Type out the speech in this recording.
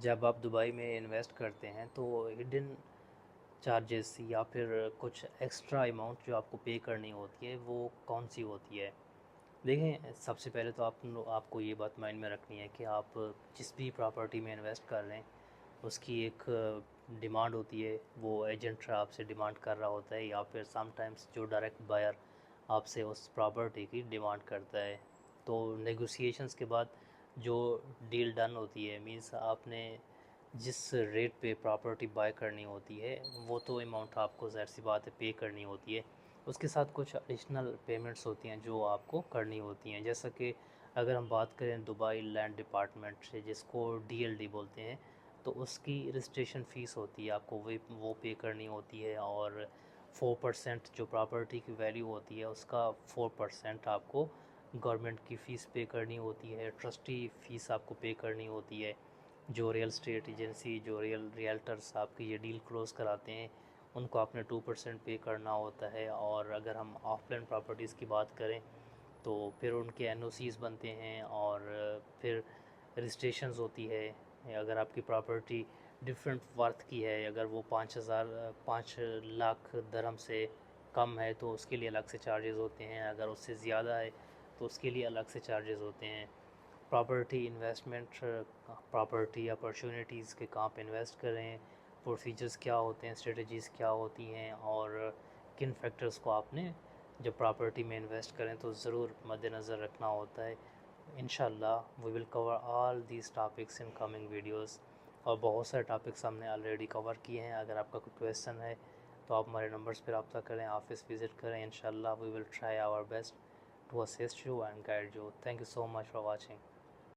जब आप दुबई में इन्वेस्ट करते हैं तो हिडन चार्जेस या फिर कुछ एक्स्ट्रा अमाउंट जो आपको पे करनी होती है वो कौन सी होती है? देखें, सबसे पहले तो आपको ये बात माइंड में रखनी है कि आप जिस भी प्रॉपर्टी में इन्वेस्ट कर रहे हैं उसकी एक डिमांड होती है। वो एजेंट आपसे डिमांड कर रहा होता है या फिर समटाइम्स जो डायरेक्ट बायर आपसे उस प्रॉपर्टी की डिमांड करता है। तो नेगोशिएशंस के बाद जो डील डन होती है, मींस आपने जिस रेट पे प्रॉपर्टी बाय करनी होती है वो तो अमाउंट आपको ज़ाहिर सी बात है पे करनी होती है। उसके साथ कुछ एडिशनल पेमेंट्स होती हैं जो आपको करनी होती हैं, जैसा कि अगर हम बात करें दुबई लैंड डिपार्टमेंट से, जिसको डीएलडी बोलते हैं, तो उसकी रजिस्ट्रेशन फ़ीस होती है, आपको वो पे करनी होती है। और 4% जो प्रॉपर्टी की वैल्यू होती है उसका 4% आपको गवर्नमेंट की फ़ीस पे करनी होती है। ट्रस्टी फ़ीस आपको पे करनी होती है। जो रियल स्टेट एजेंसी, जो रियल्टर्स आपकी ये डील क्लोज़ कराते हैं, उनको आपने 2% पे करना होता है। और अगर हम ऑफलाइन प्रॉपर्टीज़ की बात करें तो फिर उनके एनओसीज़ बनते हैं और फिर रजिस्ट्रेशंस होती है। अगर आपकी प्रॉपर्टी डिफरेंट वर्थ की है, अगर वो 5 लाख दरहम से कम है तो उसके लिए अलग से चार्जेस होते हैं, अगर उससे ज़्यादा है तो उसके लिए अलग से चार्जेस होते हैं। प्रॉपर्टी इन्वेस्टमेंट, प्रॉपर्टी अपॉर्चुनिटीज़ के कहाँ पे इन्वेस्ट करें, प्रोसीजर्स क्या होते हैं, स्ट्रेटजीज़ क्या होती हैं, और किन फैक्टर्स को आपने जब प्रॉपर्टी में इन्वेस्ट करें तो ज़रूर मद्देनज़र रखना होता है। इंशाल्लाह we will cover all these topics in coming videos. और बहुत सारे टॉपिक्स हमने ऑलरेडी कवर किए हैं। अगर आपका कोई क्वेश्चन है तो आप हमारे नंबर्स पर रब्ता करें, ऑफिस विज़िट करें। इंशाल्लाह we will try our best to assist you and guide you. Thank you so much for watching.